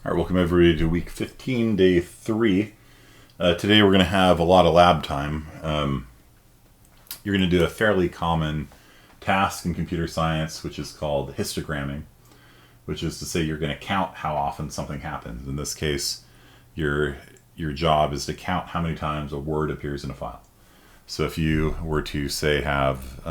All right, welcome everybody to week 15, day 3. Today we're going to have a lot of lab time. You're going to do a fairly common task in computer science, which is called histogramming, which is to say you're going to count how often something happens. In this case, your job is to count how many times a word appears in a file. So if you were to, say, have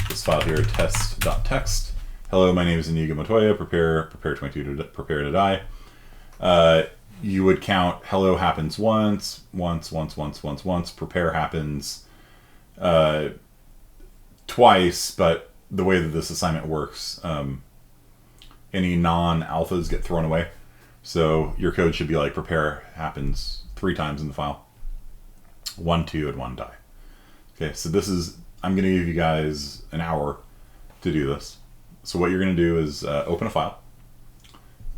this file here, test.txt. Hello, my name is Inigo Montoya. Prepare 22 to prepare to die. You would count hello happens once. Prepare happens twice, but the way that this assignment works, any non-alphas get thrown away. So your code should be like prepare happens 3 times in the file. 1, 2, and 1 die. Okay, so this is, I'm going to give you guys an hour to do this. So what you're going to do is open a file,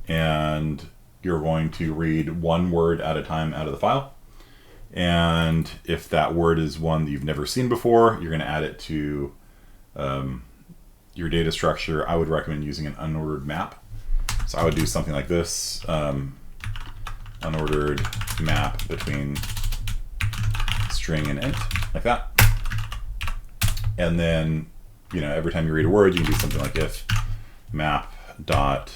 and you're going to read one word at a time out of the file. And if that word is one that you've never seen before, you're going to add it to your data structure. I would recommend using an unordered map. So I would do something like this, unordered map between string and int, like that. And then, every time you read a word, you can do something like if map dot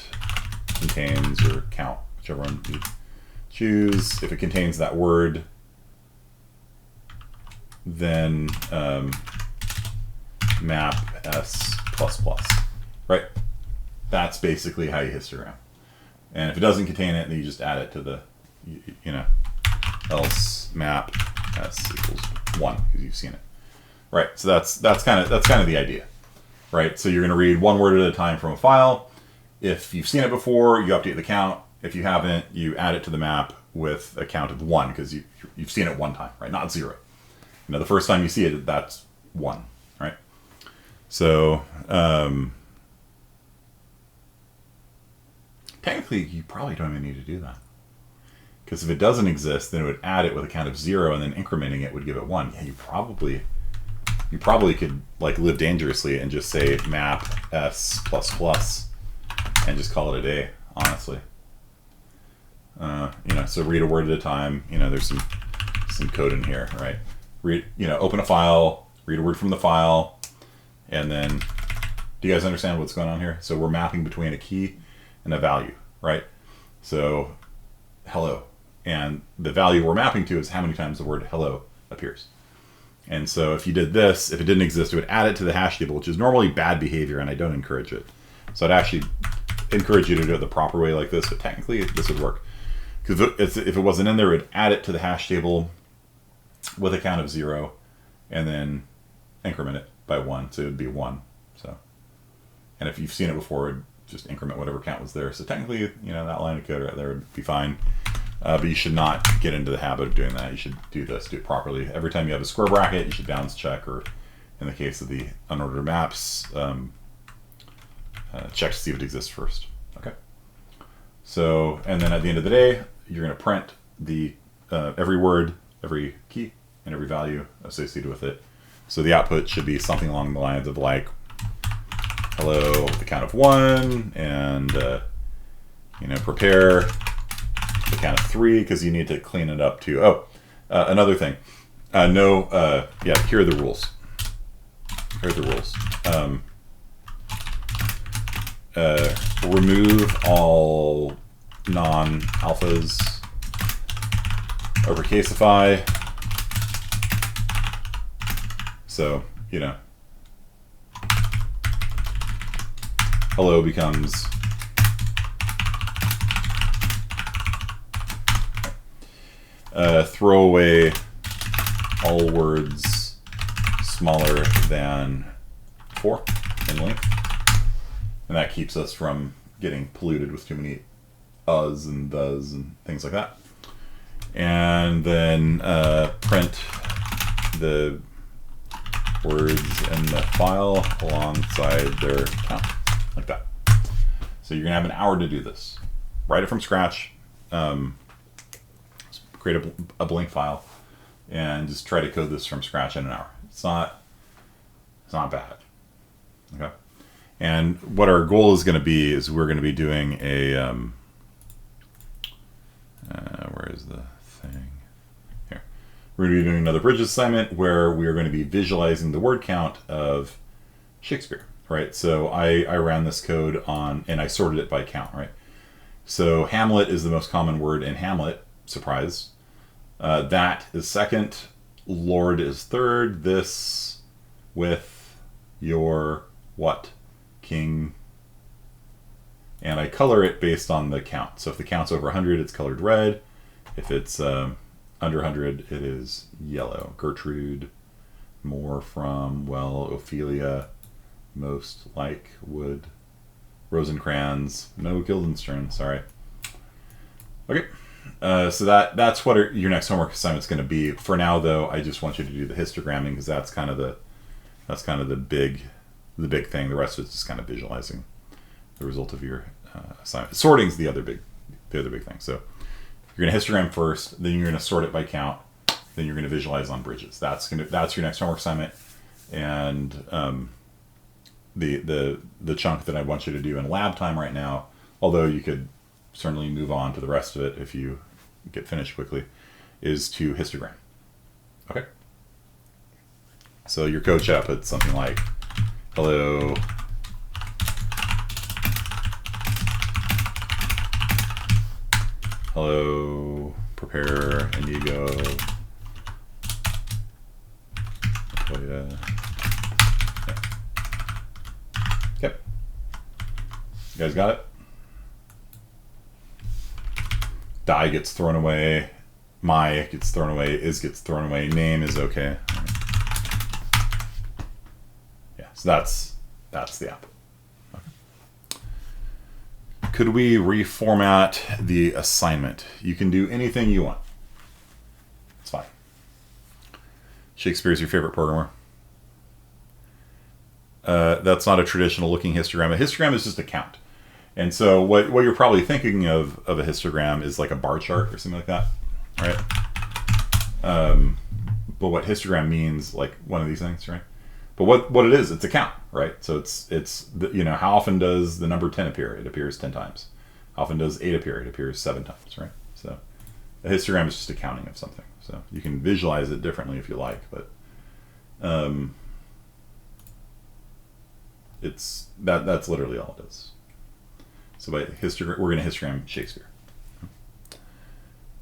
contains or count, whichever one you choose. If it contains that word, then map s plus plus, right? That's basically how you histogram. And if it doesn't contain it, then you just add it to the, else map s equals 1 because you've seen it. Right, so that's kind of the idea, right? So you're going to read one word at a time from a file. If you've seen it before, you update the count. If you haven't, you add it to the map with a count of 1 because you've seen it one time, right? Not 0. The first time you see it, that's 1, right? So technically, you probably don't even need to do that. Because if it doesn't exist, then it would add it with a count of 0, and then incrementing it would give it 1. Yeah, you probably could live dangerously and just say map s plus plus and just call it a day, honestly. So read a word at a time. There's some code in here, right? Open a file, read a word from the file, and then, do you guys understand what's going on here? So we're mapping between a key and a value, right? So hello, and the value we're mapping to is how many times the word hello appears. And so if you did this, if it didn't exist, it would add it to the hash table, which is normally bad behavior, and I don't encourage it. So I'd actually encourage you to do it the proper way like this, but technically this would work. Because if it wasn't in there, it would add it to the hash table with a count of 0, and then increment it by 1, so it would be 1. So, and if you've seen it before, it'd just increment whatever count was there. So technically, that line of code right there would be fine. But you should not get into the habit of doing that. You should do it properly. Every time you have a square bracket, you should balance check, or in the case of the unordered maps, check to see if it exists first. Okay. So, and then at the end of the day, you're going to print the every word, every key, and every value associated with it. So the output should be something along the lines of hello with the count of 1, and prepare the count of 3 because you need to clean it up too. Another thing. Here are the rules. Remove all non-alphas. Uppercaseify. So, hello becomes throw away all words smaller than 4 in length, and that keeps us from getting polluted with too many uhs and thes and things like that. And then print the words in the file alongside their count, like that. So you're gonna have an hour to do this. Write it from scratch. Create a blank file and just try to code this from scratch in an hour. It's not It's not bad. Okay. And what our goal is going to be is we're going to be doing a, where is the thing? Here. We're going to be doing another bridge assignment where we are going to be visualizing the word count of Shakespeare, right? So I ran this code on, and I sorted it by count, right? So Hamlet is the most common word in Hamlet, surprise. That is second, Lord is third, this with your what? King. And I color it based on the count. So if the count's over 100, it's colored red. If it's under 100, it is yellow. Gertrude, more from, well, Ophelia, most like, would, Rosencrantz, no Guildenstern, sorry. Okay, so that's what your next homework assignment's going to be. For now, though, I just want you to do the histogramming because that's kind of the big thing. The rest of it's just kind of visualizing the result of your assignment. Sorting's the other big thing. So you're going to histogram first, then you're going to sort it by count, then you're going to visualize on bridges. That's your next homework assignment, and the chunk that I want you to do in lab time right now, although you could certainly move on to the rest of it if you get finished quickly, is to histogram. Okay. So your code should put something like, hello, hello, prepare Inigo. Okay. You guys got it? Die gets thrown away. My gets thrown away. Is gets thrown away. Name is okay. Yeah, so that's the app. Okay. Could we reformat the assignment? You can do anything you want. It's fine. Shakespeare's your favorite programmer? That's not a traditional looking histogram. A histogram is just a count. And so what you're probably thinking of a histogram is like a bar chart or something like that, right? But what histogram means, like one of these things, right? But what it is, it's a count, right? So it's how often does the number 10 appear? It appears 10 times. How often does 8 appear? It appears 7 times, right? So a histogram is just a counting of something. So you can visualize it differently if you like, but that's literally all it is. So by we're going to histogram Shakespeare.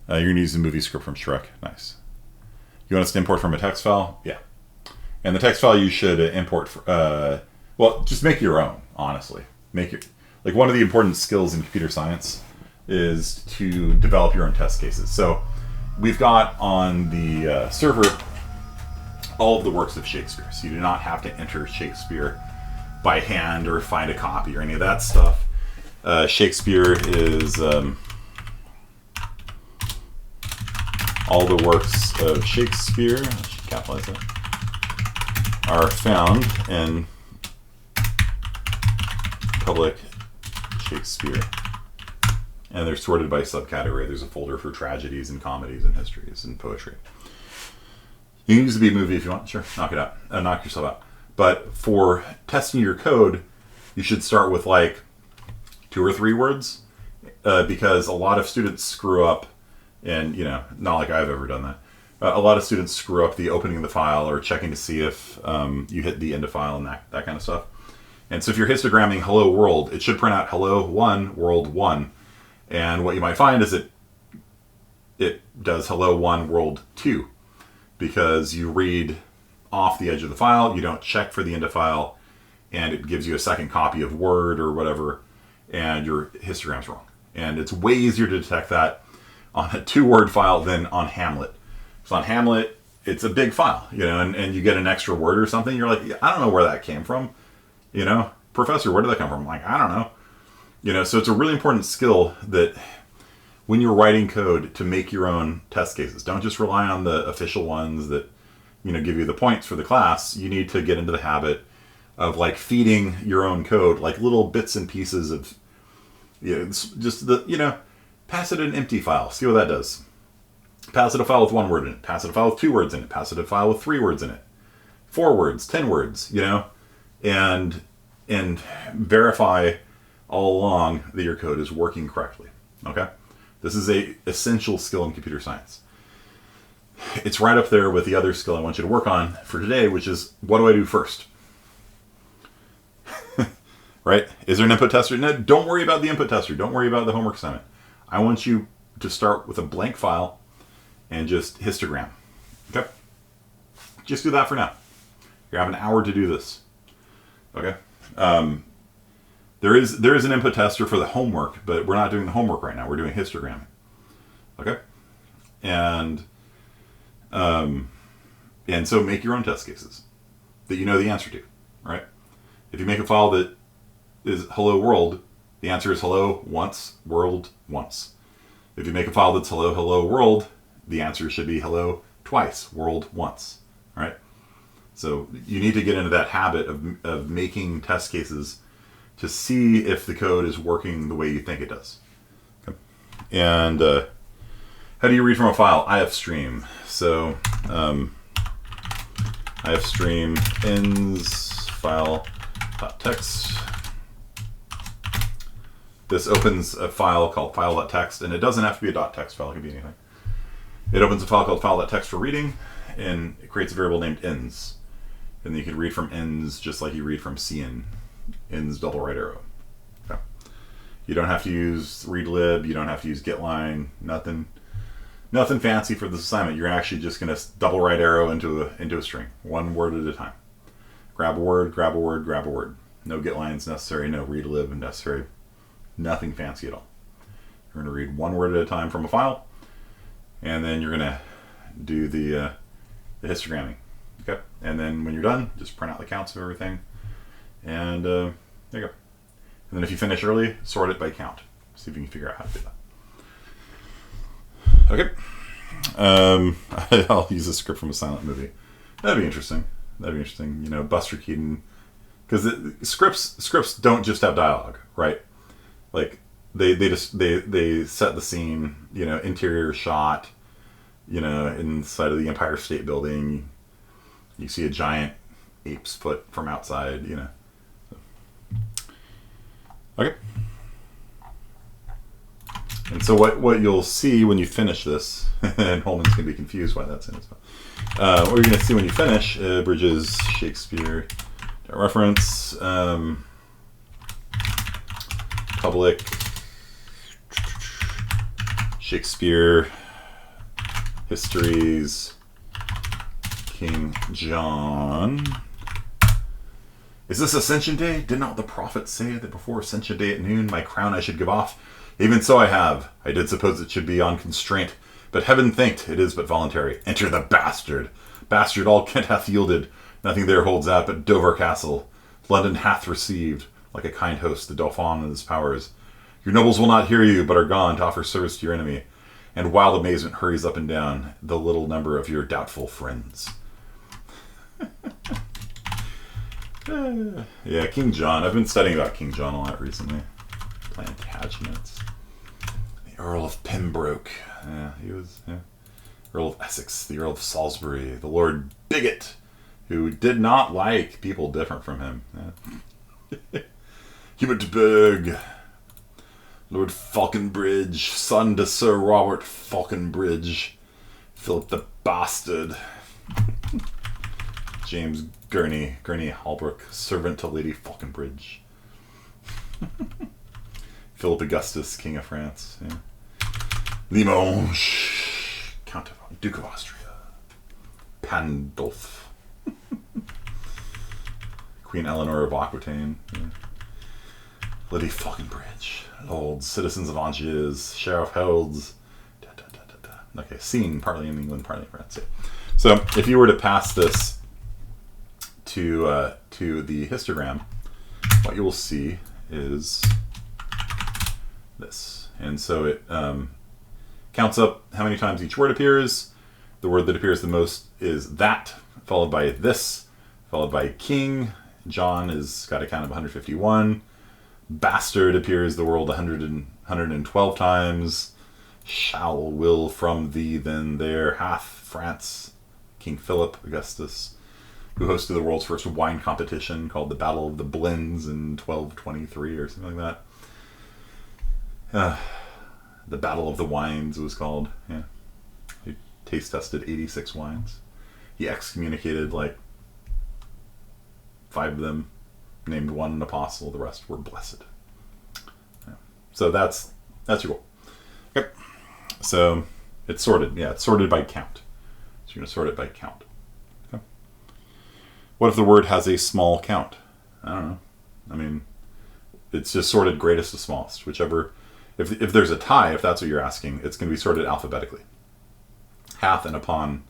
You're going to use the movie script from Shrek. Nice. You want us to import from a text file? Yeah. And the text file you should import. Just make your own. Honestly, one of the important skills in computer science is to develop your own test cases. So we've got on the server all of the works of Shakespeare. So you do not have to enter Shakespeare by hand or find a copy or any of that stuff. Shakespeare is all the works of Shakespeare, I should capitalize that, are found in public Shakespeare. And they're sorted by subcategory. There's a folder for tragedies and comedies and histories and poetry. You can use the B movie if you want. Sure, knock it out. Knock yourself out. But for testing your code, you should start with like 2 or 3 words, because a lot of students screw up, and not like I've ever done that. A lot of students screw up the opening of the file or checking to see if you hit the end of file and that kind of stuff. And so if you're histogramming hello world, it should print out hello 1 world 1. And what you might find is it does hello 1 world 2, because you read off the edge of the file, you don't check for the end of file, and it gives you a second copy of Word or whatever, and your histogram's wrong. And it's way easier to detect that on a 2-word file than on Hamlet. So on Hamlet, it's a big file, and you get an extra word or something, you're like, I don't know where that came from. Professor, where did that come from? I'm like, I don't know. So it's a really important skill that when you're writing code to make your own test cases, don't just rely on the official ones that, give you the points for the class. You need to get into the habit of like feeding your own code, like little bits and pieces of, pass it an empty file. See what that does. Pass it a file with 1 word in it. Pass it a file with 2 words in it. Pass it a file with 3 words in it. 4 words, 10 words, you know, and verify all along that your code is working correctly. Okay, this is a essential skill in computer science. It's right up there with the other skill I want you to work on for today, which is, what do I do first? Right? Is there an input tester? No, don't worry about the input tester. Don't worry about the homework assignment. I want you to start with a blank file and just histogram. Okay? Just do that for now. You have an hour to do this. Okay? There is an input tester for the homework, but we're not doing the homework right now. We're doing histogramming. Okay? And so make your own test cases that you know the answer to, right? If you make a file that is hello world, the answer is hello once, world once. If you make a file that's hello, hello world, the answer should be hello twice, world once, right? So you need to get into that habit of making test cases to see if the code is working the way you think it does. Okay. And how do you read from a file? ifstream. So ifstream ends file.txt. This opens a file called file.txt, and it doesn't have to be a .text file, it can be anything. It opens a file called file.txt for reading, and it creates a variable named ends. And you can read from ends just like you read from cin, ends double right arrow. Okay. You don't have to use readlib, you don't have to use getline, nothing fancy for this assignment. You're actually just going to double right arrow into a string, 1 word at a time. Grab a word, grab a word, grab a word. No getlines necessary, no readlib necessary. Nothing fancy at all. You're going to read 1 word at a time from a file, and then you're going to do the histogramming. Okay, and then when you're done, just print out the counts of everything, and there you go. And then if you finish early, sort it by count. See if you can figure out how to do that. Okay. I'll use a script from a silent movie. That'd be interesting. You know, Buster Keaton, because scripts don't just have dialogue, right? Like they set the scene, you know, interior shot, you know, inside of the Empire State Building. You see a giant ape's foot from outside, you know. Okay. And so what you'll see when you finish this, and Holman's going to be confused why that's in as well. What you're going to see when you finish, bridges, Shakespeare, reference, public, Shakespeare, histories, King John. Is this Ascension Day? Did not the prophet say that before Ascension Day at noon my crown I should give off? Even so I have. I did suppose it should be on constraint, but heaven thanked it is but voluntary. Enter the bastard. Bastard all Kent hath yielded. Nothing there holds out but Dover Castle. London hath received, like a kind host, the Dauphin and his powers. Your nobles will not hear you, but are gone to offer service to your enemy. And wild amazement hurries up and down the little number of your doubtful friends. Yeah, King John. I've been studying about King John a lot recently. Plantagenets. The Earl of Pembroke. Yeah, he was. Yeah. Earl of Essex. The Earl of Salisbury. The Lord Bigot, who did not like people different from him. Yeah. Hubert Berg. Lord Falconbridge. Son to Sir Robert Falconbridge. Philip the Bastard. James Gurney Halbrook, servant to Lady Falconbridge. Philip Augustus, King of France. Yeah. Limoges, Count of Duke of Austria. Pandulf. Queen Eleanor of Aquitaine. Yeah. Lady Falconbridge. Lords, citizens of Angers, Sheriff Heralds. Okay, scene, partly in England, partly in France. Yeah. So if you were to pass this to the histogram, what you will see is this. And so it counts up how many times each word appears. The word that appears the most is that, followed by this, followed by king. John has got a count of 151. Bastard appears the word 112 times. Shall, will, from, thee, then, there, hath, France, King Philip, Augustus. who hosted the world's first wine competition called the Battle of the Blends in 1223 or something like that. The Battle of the Wines was called. Yeah. He taste tested 86 wines. He excommunicated like 5 of them, named one an apostle, the rest were blessed. Yeah. So that's your goal. Okay. So it's sorted. Yeah, it's sorted by count. So you're going to sort it by count. Okay. What if the word has a small count? I don't know. I mean, it's just sorted greatest to smallest. Whichever, if there's a tie, if that's what you're asking, it's going to be sorted alphabetically. Hath and upon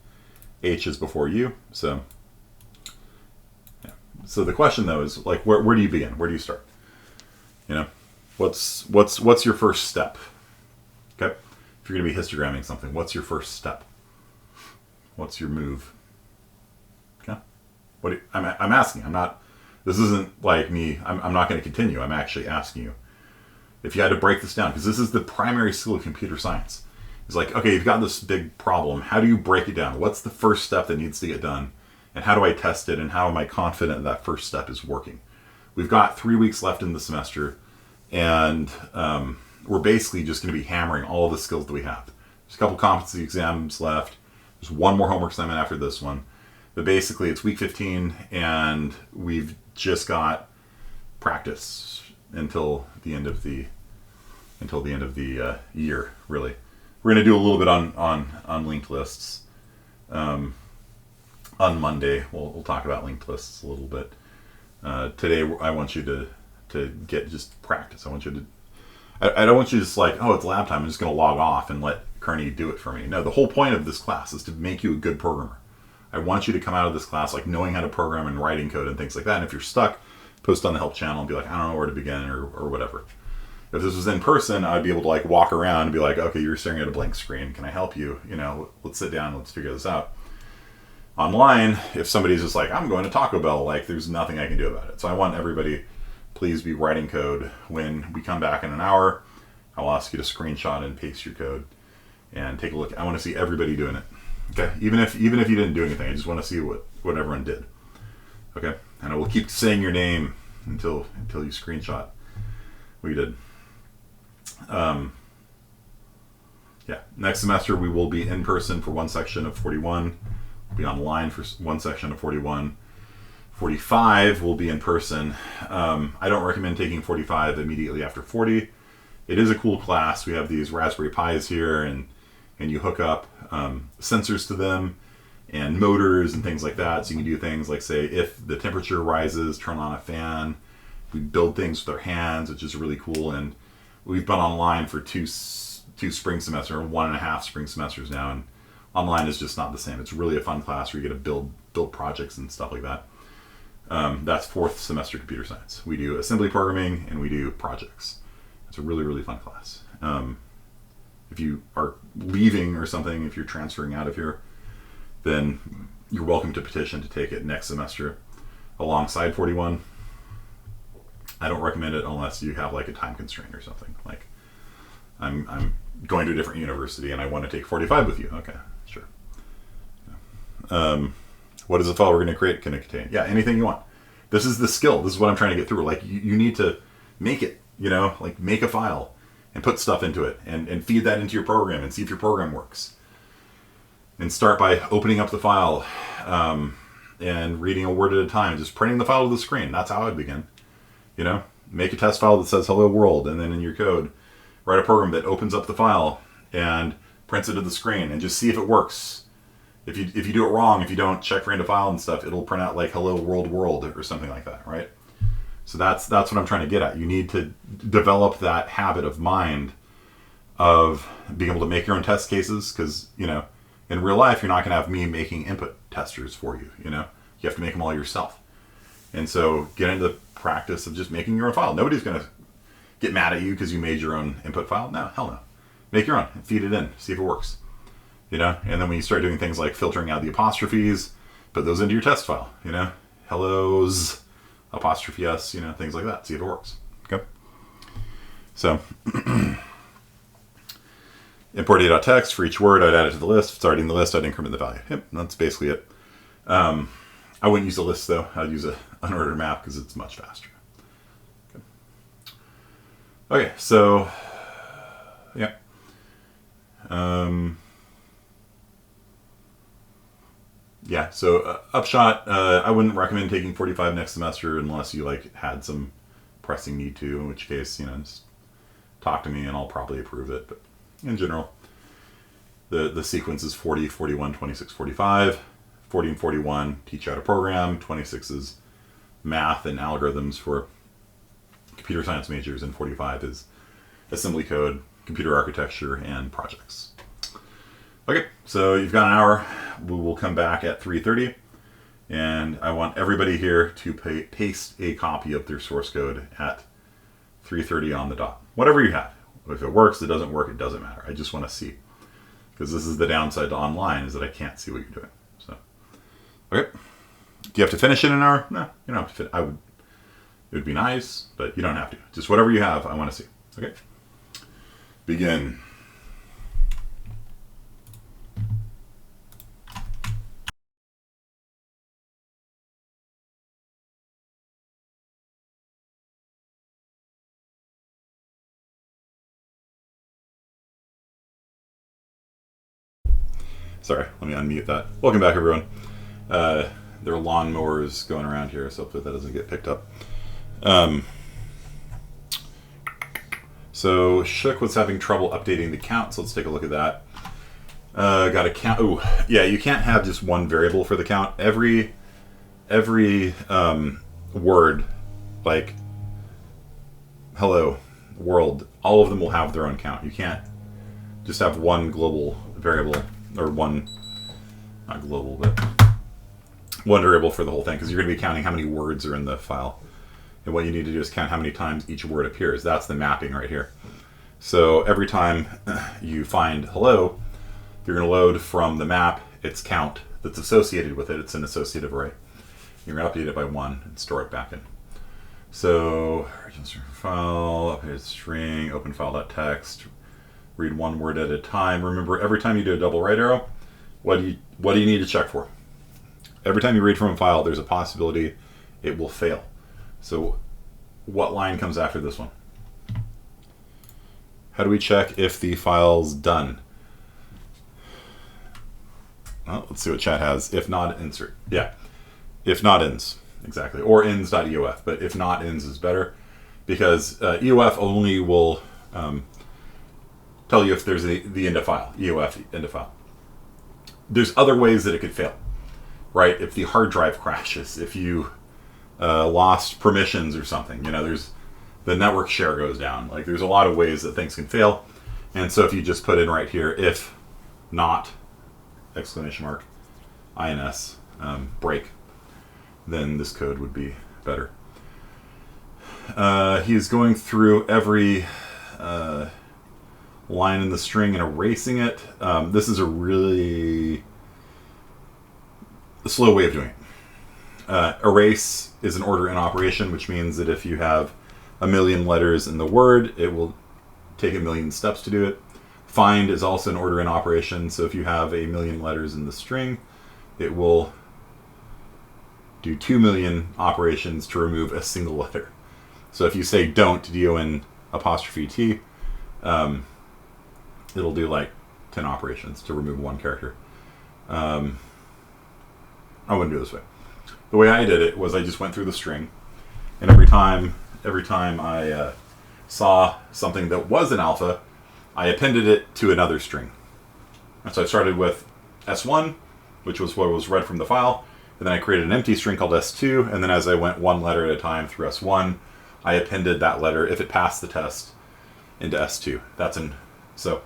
H is before you. So, yeah. So the question though is like, where do you begin? Where do you start? You know, what's your first step? Okay. If you're going to be histogramming something, what's your first step? What's your move? Okay. I'm asking. I'm not. This isn't like me. I'm not going to continue. I'm actually asking you. If you had to break this down, because this is the primary skill of computer science. It's like, okay, you've got this big problem. How do you break it down? What's the first step that needs to get done? And how do I test it? And how am I confident that first step is working? We've got 3 weeks left in the semester, and we're basically just going to be hammering all of the skills that we have. There's a couple competency exams left. There's one more homework assignment after this one. But basically, it's week 15, and we've just got practice until the end of the year, really. We're going to do a little bit on linked lists. On Monday, we'll talk about linked lists a little bit. Today, I want you to get just practice. I don't want you to just like, oh, it's lab time, I'm just going to log off and let Kearney do it for me. No, the whole point of this class is to make you a good programmer. I want you to come out of this class like knowing how to program and writing code and things like that. And if you're stuck, post on the help channel and be like, I don't know where to begin or whatever. If this was in person, I'd be able to like walk around and be like, okay, you're staring at a blank screen. Can I help you? You know, let's sit down. Let's figure this out. Online, if somebody's just like, I'm going to Taco Bell, like there's nothing I can do about it. So I want everybody, please be writing code. When we come back in an hour, I'll ask you to screenshot and paste your code and take a look. I want to see everybody doing it. Okay. Even if you didn't do anything, I just want to see what everyone did. Okay. And I will keep saying your name until you screenshot what you did. Yeah, next semester we will be in person for one section of 41. We'll be online for one section of 41. 45 will be in person. I don't recommend taking 45 immediately after 40. It is a cool class. We have these Raspberry Pis here, and you hook up sensors to them and motors and things like that. So you can do things like, say, if the temperature rises, turn on a fan. We build things with our hands, which is really cool. And we've been online for two spring semesters, 1.5 spring semesters now, and online is just not the same. It's really a fun class where you get to build projects and stuff like that. That's 4th semester computer science. We do assembly programming and we do projects. It's a really, really fun class. If you are leaving or something, if you're transferring out of here, then you're welcome to petition to take it next semester alongside 41. I don't recommend it unless you have like a time constraint or something. Like I'm going to a different university and I want to take 45 with you. Okay, sure. What is the file we're going to create going to contain? Yeah, anything you want. This is the skill. This is what I'm trying to get through. Like you need to make it, like make a file and put stuff into it and feed that into your program and see if your program works. And start by opening up the file and reading a word at a time, just printing the file to the screen. That's how I'd begin. Make a test file that says hello world, and then in your code, write a program that opens up the file and prints it to the screen and just see if it works. If you do it wrong, if you don't check for end of file and stuff, it'll print out like hello world or something like that, right? So that's what I'm trying to get at. You need to develop that habit of mind of being able to make your own test cases, because, in real life, you're not going to have me making input testers for you, You have to make them all yourself. And so get into the practice of just making your own file. Nobody's going to get mad at you because you made your own input file. No, hell no. Make your own and feed it in. See if it works. And then when you start doing things like filtering out the apostrophes, put those into your test file. Hellos, apostrophe S, things like that. See if it works. Okay. So import data.text for each word. I'd add it to the list. If it's already in the list, I'd increment the value. Yep, that's basically it. I wouldn't use a list though. I'd use a unordered map because it's much faster. Okay, so yeah. Yeah, so upshot, I wouldn't recommend taking 45 next semester unless you like had some pressing need to, in which case, just talk to me and I'll probably approve it. But in general, the sequence is 40, 41, 26, 45. 40 and 41 teach you how to program. 26 is math and algorithms for computer science majors, and 45 is assembly code, computer architecture, and projects. Okay, so you've got an hour. We will come back at 3:30, and I want everybody here to paste a copy of their source code at 3:30 on the dot. Whatever you have. If it works, it doesn't work, it doesn't matter. I just want to see. Because this is the downside to online, is that I can't see what you're doing. So, okay. Do you have to finish in an hour? No, you don't have to finish. It would be nice, but you don't have to. Just whatever you have, I want to see. Okay. Begin. Sorry, let me unmute that. Welcome back, everyone. There are lawnmowers going around here, so hopefully that doesn't get picked up. So Shook was having trouble updating the count, so let's take a look at that. Got a count. Oh, yeah, you can't have just one variable for the count. Every word, like hello, world, all of them will have their own count. You can't just have one global variable, or one, not global, but one variable for the whole thing, because you're going to be counting how many words are in the file. And what you need to do is count how many times each word appears. That's the mapping right here. So every time you find hello, you're going to load from the map its count that's associated with it. It's an associative array. You're going to update it by 1 and store it back in. So register file, update string, open file.txt, read one word at a time. Remember, every time you do a double right arrow, what do you need to check for? Every time you read from a file, there's a possibility it will fail. So what line comes after this one? How do we check if the file's done? Well, let's see what chat has. If not, insert. Yeah, if not ends, exactly. Or ends.eof, but if not ends is better, because EOF only will tell you if there's the end of file, EOF end of file. There's other ways that it could fail, right? If the hard drive crashes, if you lost permissions or something, there's the network share goes down. Like, there's a lot of ways that things can fail. And so if you just put in right here, if not, exclamation mark, INS, break, then this code would be better. He's going through every line in the string and erasing it. This is a really slow way of doing it. Erase is an order in operation, which means that if you have 1,000,000 letters in the word, it will take 1,000,000 steps to do it. Find is also an order in operation, so if you have 1,000,000 letters in the string, it will do 2,000,000 operations to remove a single letter. So if you say don't, D-O-N apostrophe T, it'll do like 10 operations to remove one character. I wouldn't do it this way. The way I did it was I just went through the string, and every time I saw something that was an alpha, I appended it to another string. And so I started with S1, which was what was read from the file, and then I created an empty string called S2, and then as I went one letter at a time through S1, I appended that letter, if it passed the test, into S2. So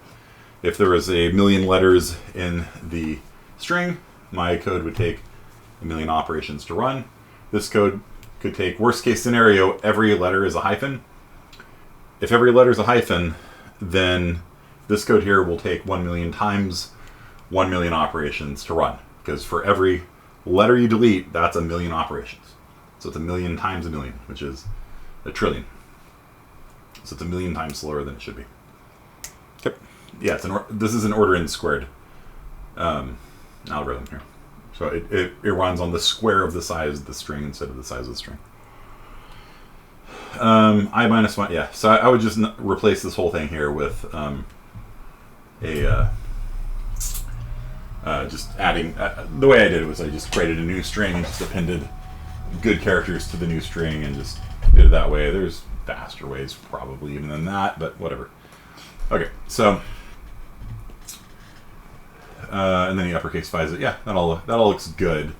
if there was 1,000,000 letters in the string, my code would take 1,000,000 operations to run. This code could take, worst case scenario, every letter is a hyphen. If every letter is a hyphen, then this code here will take 1,000,000 times 1,000,000 operations to run. Because for every letter you delete, that's 1,000,000 operations. So it's 1,000,000 times 1,000,000, which is 1,000,000,000,000. So it's 1,000,000 times slower than it should be. Okay. Yeah, this is an order n squared algorithm here. So it runs on the square of the size of the string instead of the size of the string. I minus 1, yeah. So I would just replace this whole thing here with just adding, the way I did it was I just created a new string and just appended good characters to the new string and just did it that way. There's faster ways probably even than that, but whatever. Okay, so and then you uppercase-fies it. Yeah, that all looks good.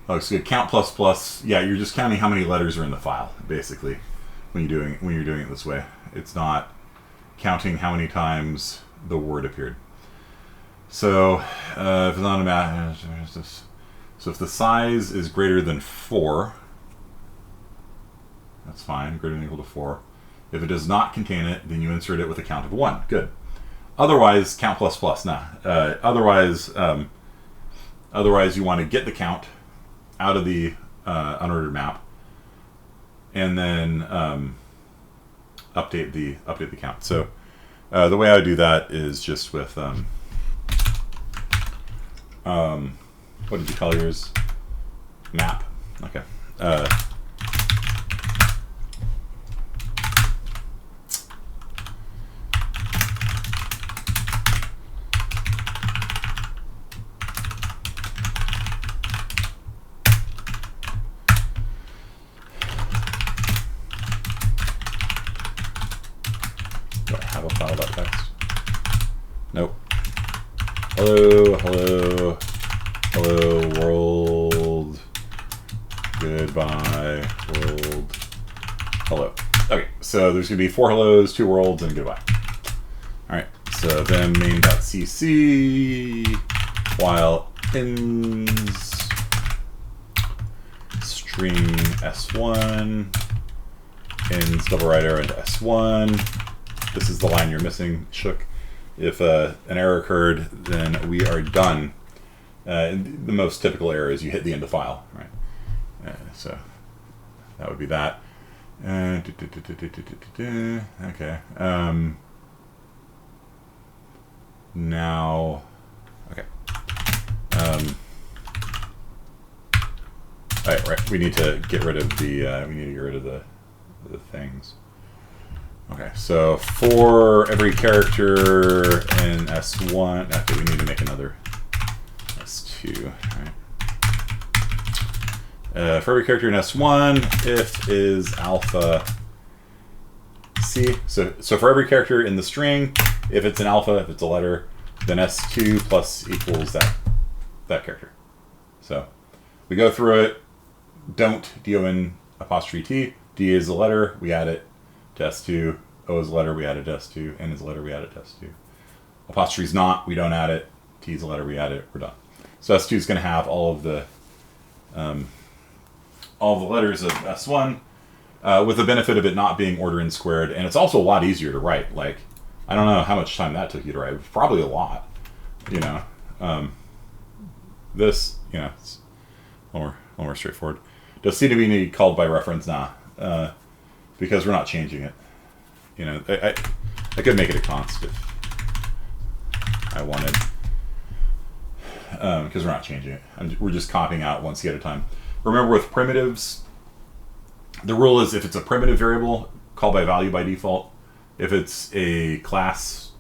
That looks good. Count plus plus. Yeah, you're just counting how many letters are in the file, basically, when you're doing it this way. It's not counting how many times the word appeared. So if it's on a map, so if the size is greater than 4, that's fine. Greater than or equal to 4. If it does not contain it, then you insert it with a count of 1. Good. Otherwise, count plus plus. Nah. Otherwise, you want to get the count out of the unordered map, and then update the count. So the way I do that is just with what did you call yours? Map. Okay. Do I have a file.txt? Nope. Hello, world. Goodbye, world. Hello. Okay, so there's going to be 4 hellos, 2 worlds, and goodbye. Alright, so then main.cc while ends string s1 ends double right arrow into s1. This is the line you're missing, Shook. If an error occurred, then we are done. The most typical error is you hit the end of file, right? So that would be that. Okay. Now, okay. All right. We need to get rid of the things. Okay, so for every character in S1, okay, we need to make another S2, right? For every character in S1, if is alpha C. So for every character in the string, if it's an alpha, if it's a letter, then S2 plus equals that character. So we go through it. Don't D-O-N apostrophe T. D is a letter, we add it to S2. O is a letter, we add it to S2. N is a letter, we add it to S2. Apostrophe is not, we don't add it. T is a letter, we add it, we're done. So S2 is going to have all of the letters of S1, with the benefit of it not being order n squared, and it's also a lot easier to write. Like, I don't know how much time that took you to write. Probably a lot, you know. This, you know, it's a little more straightforward. Does C to be called by reference? Nah, because we're not changing it. You know, I could make it a const if I wanted, because we're not changing it. We're just copying out one C at a time. Remember, with primitives, the rule is if it's a primitive variable, call by value by default. If it's a class,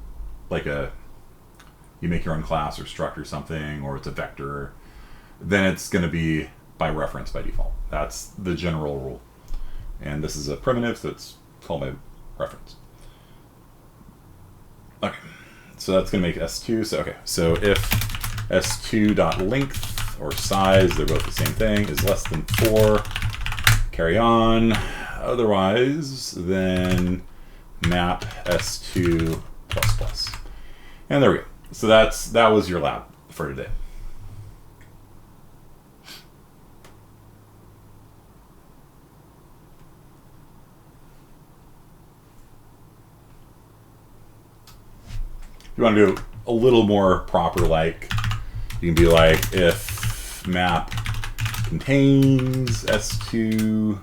like you make your own class or struct or something, or it's a vector, then it's going to be by reference by default. That's the general rule. And this is a primitive, so it's called by reference. Okay, so that's going to make S2. So okay, so if S2.length or size, they're both the same thing, is less than 4, carry on. Otherwise, then map S2 plus plus. And there we go. So that was your lab for today. You want to do a little more proper, like you can be like if map contains S2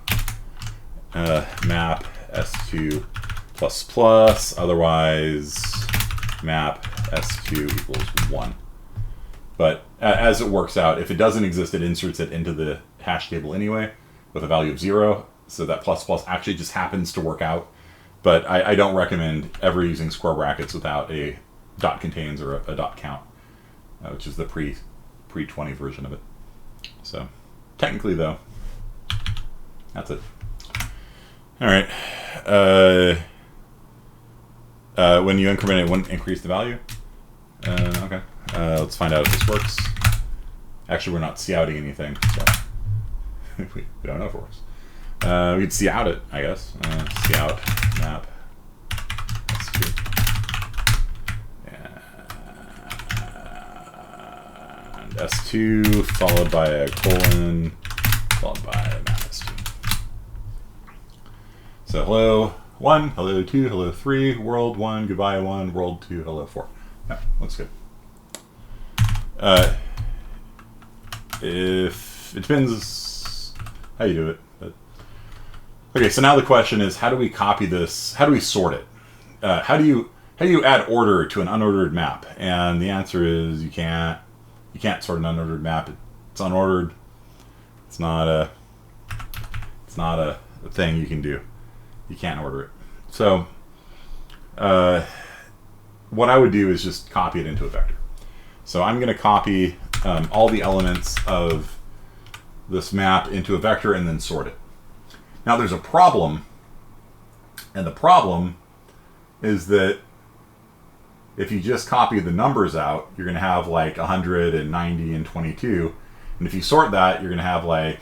map S2 plus plus, otherwise map S2 equals 1. But as it works out. If it doesn't exist, it inserts it into the hash table anyway with a value of 0. So that plus plus actually just happens to work out. But I don't recommend ever using square brackets without a dot contains or a dot count, which is the pre-20 version of it. So technically, though, that's it. All right. When you increment it, wouldn't increase the value. Okay. Let's find out if this works. Actually, we're not scouting anything, so we don't know if it works. We could scout it, I guess. Scout map. S2. And S2 followed by a colon, followed by map S2. So hello 1, hello 2, hello 3, world 1, goodbye 1, world 2, hello 4. Yeah, looks good. If it depends how you do it. But okay, so now the question is, how do we copy this? How do we sort it? How do you add order to an unordered map? And the answer is you can't sort an unordered map. It's unordered. It's not a thing you can do. You can't order it. So what I would do is just copy it into a vector. So I'm going to copy all the elements of this map into a vector and then sort it. Now there's a problem, and the problem is that if you just copy the numbers out, you're going to have like 100 and 90 and 22. And if you sort that, you're going to have like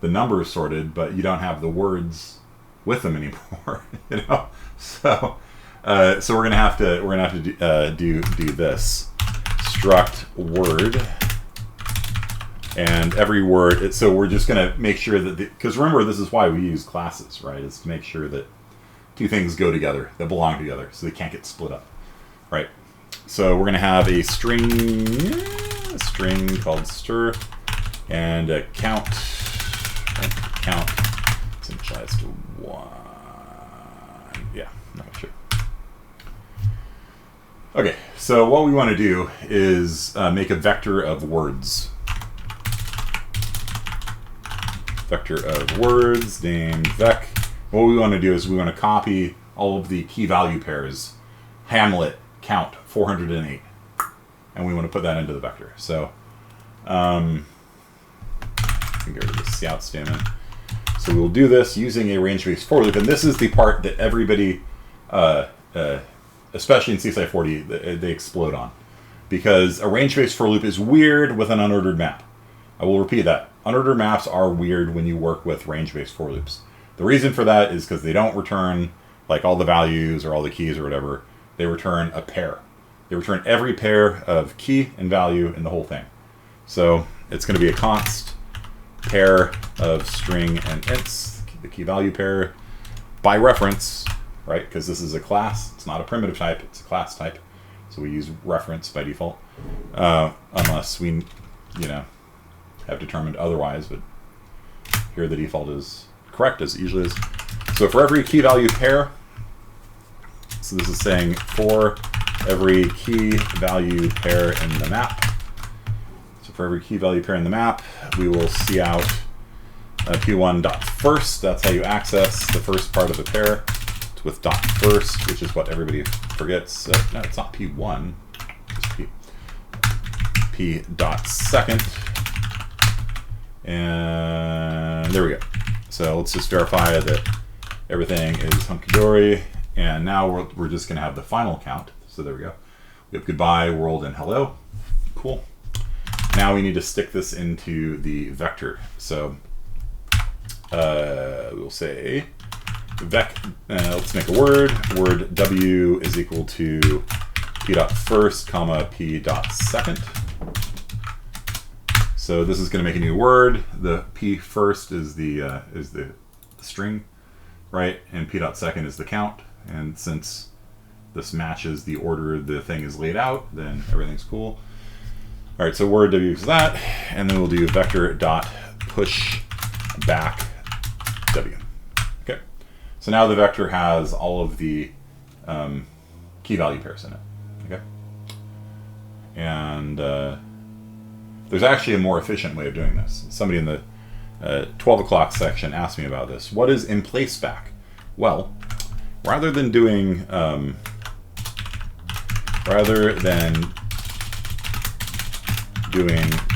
the numbers sorted, but you don't have the words with them anymore. You know, so we're going to have to do this struct word, and every word. So we're just going to make sure that because remember, this is why we use classes, right? Is to make sure that two things go together, that belong together, so they can't get split up. Right, so we're going to have a string called stir, and a count. Right? Count is initialized to 1. Yeah, not sure. Okay, so what we want to do is make a vector of words. Vector of words named vec. What we want to do is we want to copy all of the key value pairs, Hamlet, count 408, and we want to put that into the vector. So we can get rid of the scout statement. So we'll do this using a range-based for loop, and this is the part that everybody, especially in CSI 40, they explode on, because a range-based for loop is weird with an unordered map. I will repeat that. Unordered maps are weird when you work with range-based for loops. The reason for that is because they don't return like all the values or all the keys or whatever. They return a pair. They return every pair of key and value in the whole thing. So it's going to be a const pair of string and ints, the key value pair, by reference, right? Because this is a class. It's not a primitive type. It's a class type. So we use reference by default, unless we, have determined otherwise. But here the default is correct, as it usually is. So for every key value pair, so this is saying for every key value pair in the map. So for every key value pair in the map, we will see out p1.first. That's how you access the first part of the pair. It's with .first, which is what everybody forgets. No, it's not p1. It's p.second. And there we go. So let's just verify that everything is hunky-dory. And now we're just going to have the final count. So there we go. We have goodbye, world, and hello. Cool. Now we need to stick this into the vector. So we'll say vec. Let's make a word. Word w is equal to p.first, comma p.second. So this is going to make a new word. The p first is the string, right? And p.second is the count. And since this matches the order the thing is laid out, then everything's cool. All right, so word w is that, and then we'll do vector dot push back w. Okay, so now the vector has all of the key value pairs in it. Okay, and There's actually a more efficient way of doing this. Somebody in the 12 o'clock section asked me about this. What is in place back? Well, rather than doing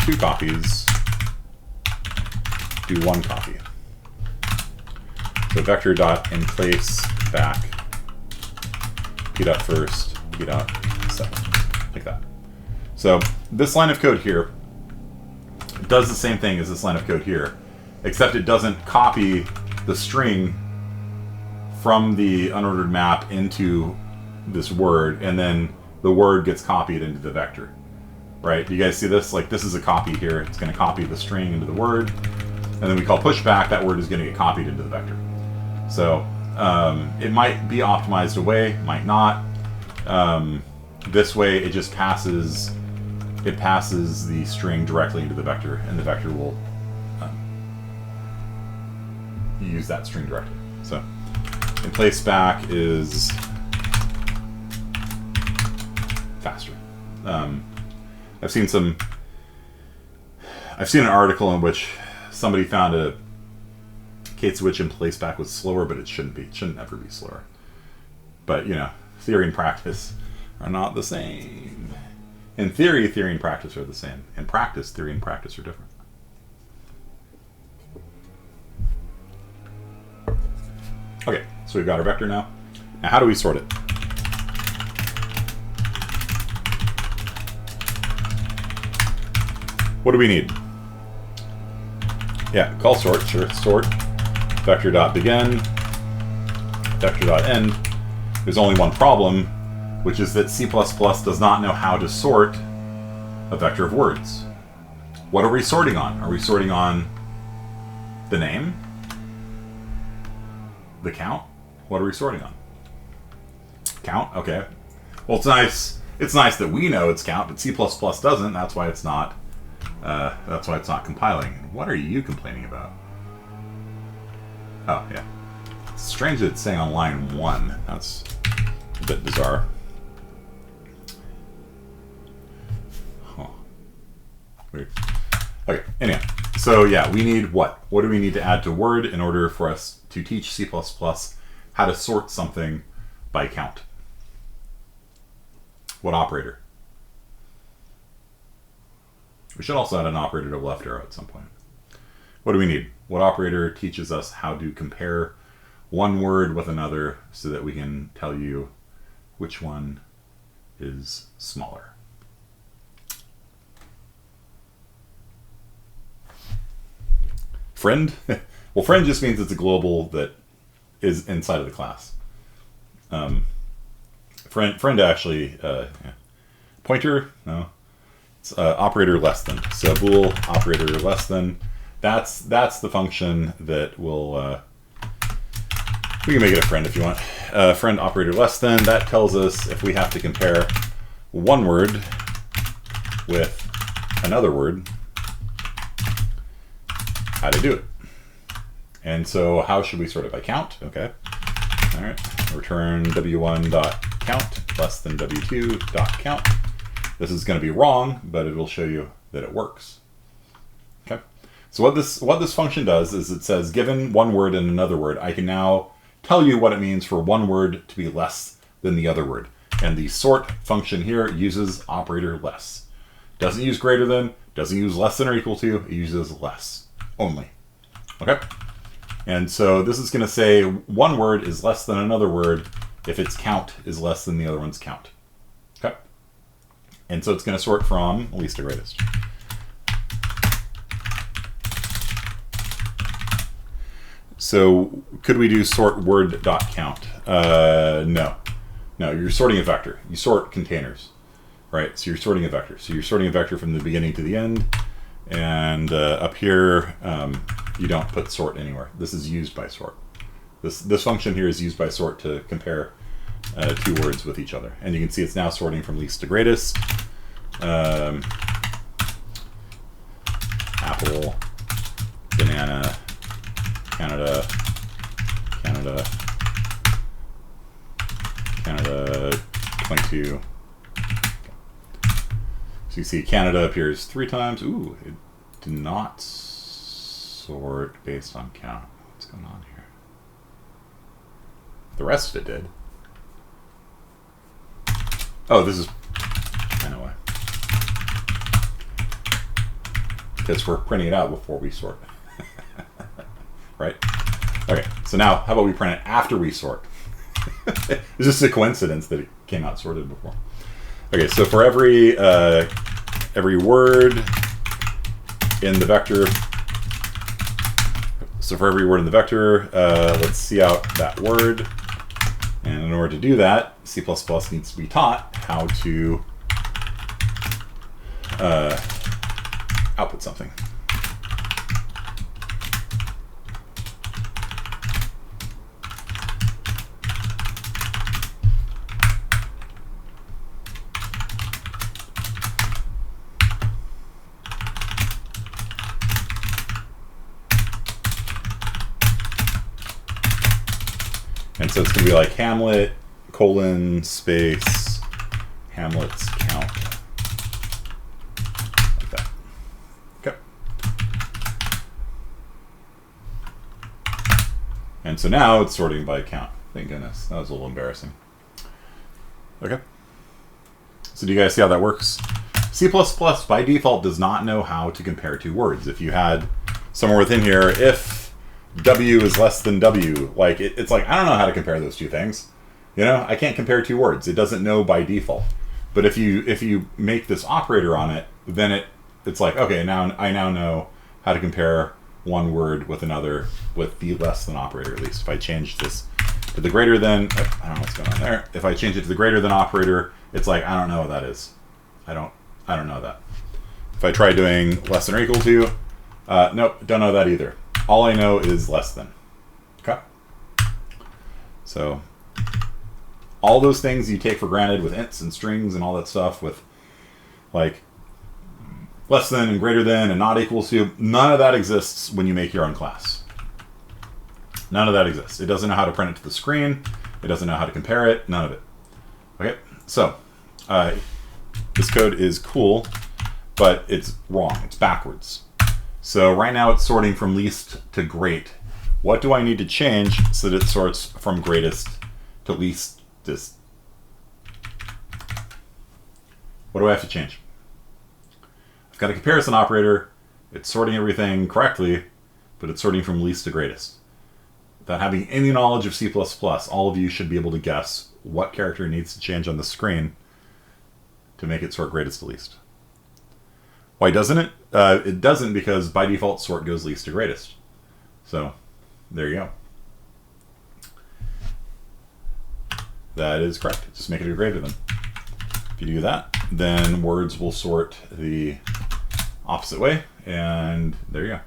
two copies, do one copy. So vector dot in place back, p dot first, p dot second, like that. So this line of code here does the same thing as this line of code here, except it doesn't copy the string from the unordered map into this word, and then the word gets copied into the vector. Right? Do you guys see this? Like, this is a copy here. It's going to copy the string into the word, and then we call pushback. That word is going to get copied into the vector. So it might be optimized away, might not. This way, it just passes. It passes the string directly into the vector, and the vector will use that string directly. So in place back is faster. I've seen an article in which somebody found a case in which in place back was slower, but it shouldn't be. It shouldn't ever be slower. But, you know, theory and practice are not the same. In theory, theory and practice are the same. In practice, theory and practice are different. Okay, so we've got our vector now. Now, how do we sort it? What do we need? Yeah, call sort, sure, sort. Vector.begin, vector.end. There's only one problem, which is that C++ does not know how to sort a vector of words. What are we sorting on? Are we sorting on the name? The count? What are we sorting on? Count? Okay. Well, it's nice. It's nice that we know it's count, but C++ doesn't. That's why it's not. That's why it's not compiling. What are you complaining about? Oh, yeah. It's strange that it's saying on line 1. That's a bit bizarre. Huh. Weird. Okay, anyhow. So, yeah, we need what? What do we need to add to Word in order for us to teach C++ how to sort something by count? What operator? We should also add an operator to left arrow at some point. What do we need? What operator teaches us how to compare one word with another so that we can tell you which one is smaller? Friend? Well, friend just means it's a global that is inside of the class. Friend actually, pointer? No. It's operator less than. So bool operator less than. That's the function that will. We can make it a friend if you want. Friend operator less than. That tells us if we have to compare one word with another word, how to do it. And so how should we sort it? By count? Okay. All right. Return w1.count less than w2.count. This is going to be wrong, but it will show you that it works. Okay. So what this function does is it says, given one word and another word, I can now tell you what it means for one word to be less than the other word. And the sort function here uses operator less. Doesn't use greater than, doesn't use less than or equal to, it uses less only. Okay. And so this is going to say one word is less than another word if its count is less than the other one's count. Okay. And so it's going to sort from least to greatest. So could we do sort word.count? No. No, you're sorting a vector. You sort containers, right? So you're sorting a vector. So you're sorting a vector from the beginning to the end. And up here, you don't put sort anywhere. This is used by sort. This function here is used by sort to compare two words with each other. And you can see it's now sorting from least to greatest. Apple, banana, Canada, Canada, Canada, 22. So you see Canada appears 3 times. Ooh, it did not sort based on count. What's going on here? The rest of it did. Oh, this is... I know why. Because we're printing it out before we sort. Right? Okay, so now how about we print it after we sort? It's just a coincidence that it came out sorted before. Okay, so for every word in the vector, let's see out that word. And in order to do that, C++ needs to be taught how to output something. And so it's going to be like Hamlet, colon, space, Hamlet's count. Like that. Okay. And so now it's sorting by count. Thank goodness. That was a little embarrassing. Okay. So do you guys see how that works? C++ by default does not know how to compare 2 words. If you had somewhere within here, if W is less than W, like it's like, I don't know how to compare those 2 things. You know, I can't compare 2 words. It doesn't know by default. But if you make this operator on it, then it's like, okay, now I now know how to compare one word with another with the less than operator, at least. If I change this to the greater than, I don't know what's going on there. If I change it to the greater than operator, it's like, I don't know what that is. I don't know that. If I try doing less than or equal to, nope, don't know that either. All I know is less than. Okay? So all those things you take for granted with ints and strings and all that stuff, with like less than and greater than and not equal to, none of that exists when you make your own class. None of that exists. It doesn't know how to print it to the screen. It doesn't know how to compare it. None of it. Okay? So this code is cool, but it's wrong. It's backwards. So right now it's sorting from least to great. What do I need to change so that it sorts from greatest to least? What do I have to change? I've got a comparison operator. It's sorting everything correctly, but it's sorting from least to greatest. Without having any knowledge of C++, all of you should be able to guess what character needs to change on the screen to make it sort greatest to least. Why doesn't it? It doesn't, because by default sort goes least to greatest. So there you go. That is correct. Just make it a greater than. If you do that, then words will sort the opposite way, and there you go.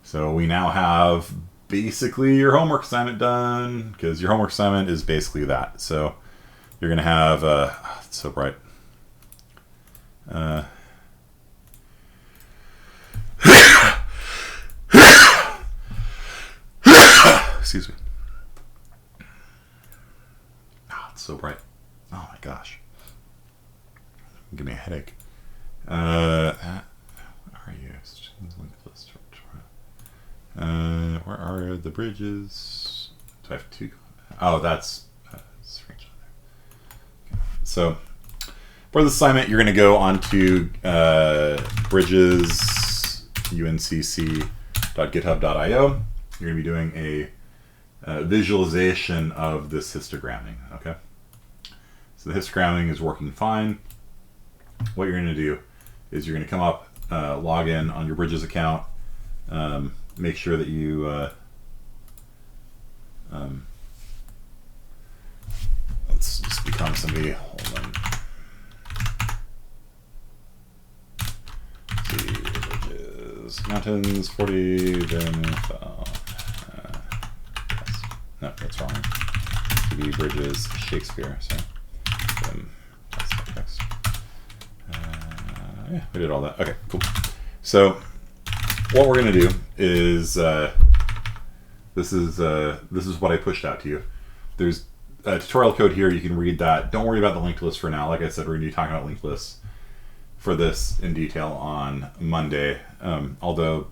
So we now have basically your homework assignment done, because your homework assignment is basically that. So you're going to have, it's so bright. Excuse me. Oh, it's so bright. Oh my gosh. Give me a headache. Where are you? Where are the bridges? Do I have 2? Oh, that's screenshot there. Okay. So for this assignment, you're going to go onto bridges uncc.github.io. You're going to be doing a visualization of this histogramming. Okay. So the histogramming is working fine. What you're going to do is you're going to come up, log in on your Bridges account, make sure that you let's just become somebody. Hold on. Let's see, Bridges, mountains, 40, then no, that's wrong. It should be Bridges, Shakespeare. So text. Yeah, we did all that. Okay, cool. So what we're going to do is this is what I pushed out to you. There's a tutorial code here. You can read that. Don't worry about the linked list for now. Like I said, we're going to be talking about linked lists for this in detail on Monday. Although,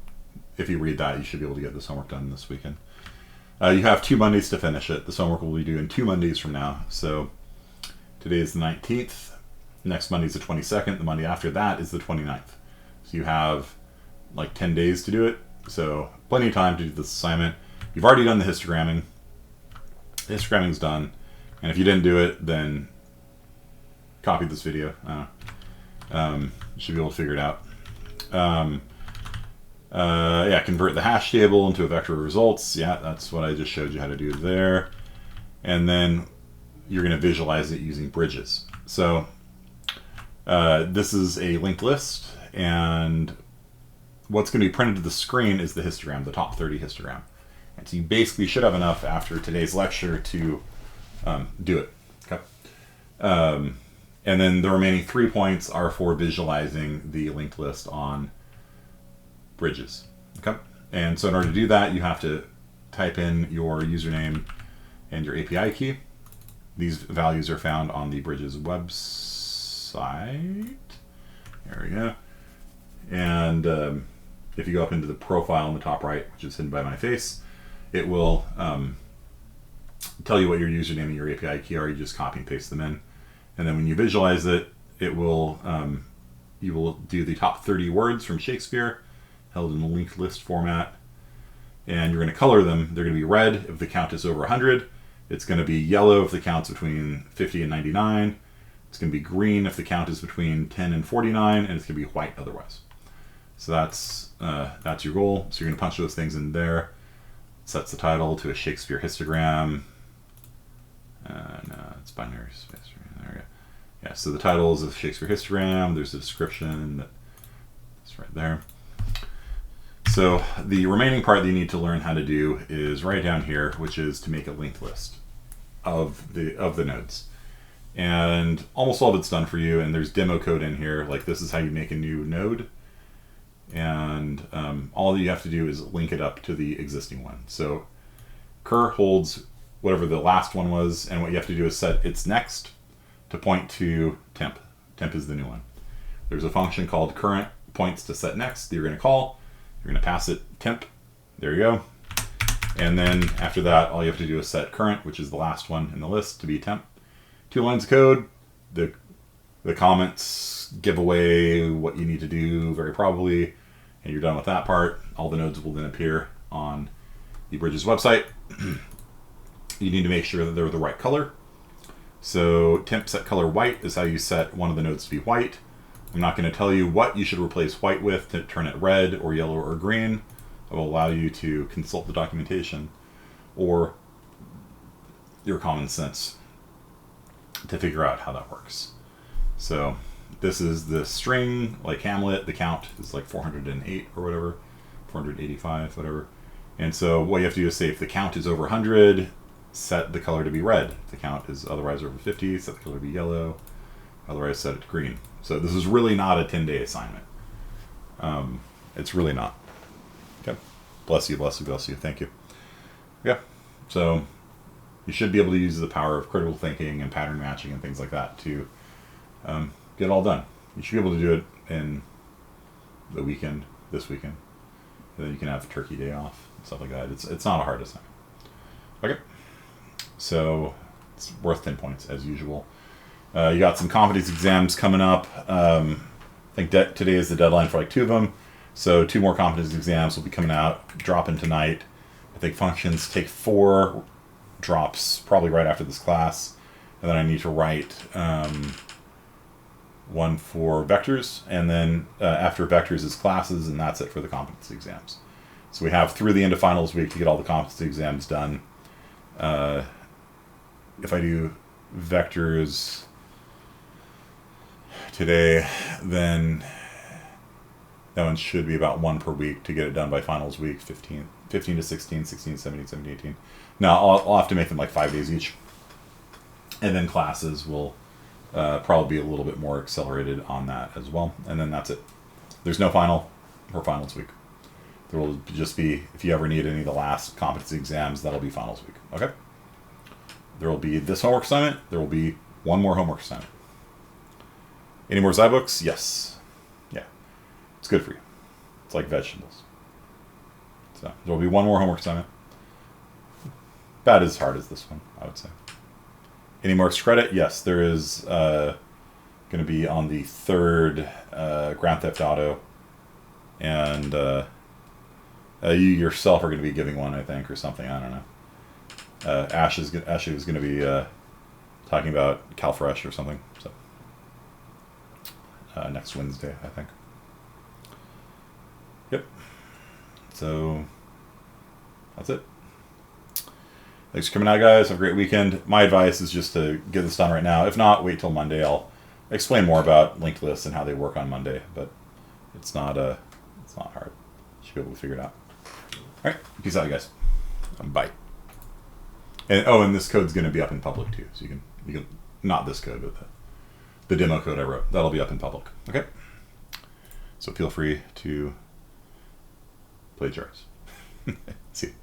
if you read that, you should be able to get this homework done this weekend. You have 2 Mondays to finish it. This homework will be due in 2 Mondays from now. So today is the 19th. Next Monday is the 22nd. The Monday after that is the 29th. So you have like 10 days to do it. So plenty of time to do this assignment. You've already done the histogramming. The histogramming's done. And if you didn't do it, then copy this video. You should be able to figure it out. Yeah, convert the hash table into a vector of results. Yeah, that's what I just showed you how to do there. And then you're going to visualize it using bridges. So this is a linked list, and what's going to be printed to the screen is the histogram, the top 30 histogram. And so you basically should have enough after today's lecture to do it. Okay. And then the remaining 3 points are for visualizing the linked list on bridges. Okay. And so in order to do that, you have to type in your username and your API key. These values are found on the Bridges website. There we go. And if you go up into the profile in the top right, which is hidden by my face, it will tell you what your username and your API key are. You just copy and paste them in. And then when you visualize it, it will you will do the top 30 words from Shakespeare, held in a linked list format. And you're going to color them. They're going to be red if the count is over 100. It's going to be yellow if the count's between 50 and 99. It's going to be green if the count is between 10 and 49, and it's going to be white otherwise. So that's your goal. So you're going to punch those things in there. Sets the title to a Shakespeare histogram. No, it's binary space. There we go. Yeah, so the title is a Shakespeare histogram. There's a description that's right there. So the remaining part that you need to learn how to do is right down here, which is to make a linked list of the nodes. And almost all of it's done for you, and there's demo code in here. Like, this is how you make a new node. And all you have to do is link it up to the existing one. So cur holds whatever the last one was, and what you have to do is set its next to point to temp. Temp is the new one. There's a function called current points to set next that you're going to call. You're going to pass it temp. There you go. And then after that, all you have to do is set current, which is the last one in the list, to be temp. 2 lines of code. The comments give away what you need to do very probably, and you're done with that part. All the nodes will then appear on the Bridges website. You need to make sure that they're the right color. So temp set color white is how you set one of the nodes to be white. I'm not going to tell you what you should replace white with to turn it red or yellow or green. It will allow you to consult the documentation or your common sense to figure out how that works. So this is the string, like Hamlet. The count is like 408 or whatever, 485, whatever. And so what you have to do is say if the count is over 100, set the color to be red. If the count is otherwise over 50, set the color to be yellow. Otherwise, set it to green. So this is really not a 10-day assignment. It's really not. Okay. Bless you, bless you, bless you. Thank you. Yeah. So you should be able to use the power of critical thinking and pattern matching and things like that to get it all done. You should be able to do it in the weekend, this weekend. And then you can have the turkey day off, stuff like that. It's not a hard assignment. Okay. So it's worth 10 points as usual. You got some competence exams coming up. I think today is the deadline for like 2 of them. So 2 more competence exams will be coming out, dropping tonight. I think functions take 4 drops probably right after this class. And then I need to write one for vectors. And then after vectors is classes, and that's it for the competence exams. So we have through the end of finals week to get all the competence exams done. If I do vectors today, then that one should be about 1 per week to get it done by finals week, 15 to 16, 16, 17, 17, 18. Now, I'll have to make them like 5 days each. And then classes will probably be a little bit more accelerated on that as well. And then that's it. There's no final for finals week. There will just be, if you ever need any of the last competency exams, that'll be finals week. Okay? There will be this homework assignment. There will be 1 more homework assignment. Any more Zybooks? Yes. Yeah. It's good for you. It's like vegetables. So there will be one more homework assignment. About as hard as this one, I would say. Any more credit? Yes, there is going to be on the third Grand Theft Auto. And you yourself are going to be giving one, I think, or something. I don't know. Ashley was going to be talking about CalFresh or something. So next Wednesday, I think. Yep. So that's it. Thanks for coming out, guys. Have a great weekend. My advice is just to get this done right now. If not, wait till Monday. I'll explain more about linked lists and how they work on Monday. But it's not hard. You should be able to figure it out. All right. Peace out, you guys. Bye. And this code's going to be up in public too. So you can not this code, but the demo code I wrote. That'll be up in public. Okay. So feel free to plagiarize. See you.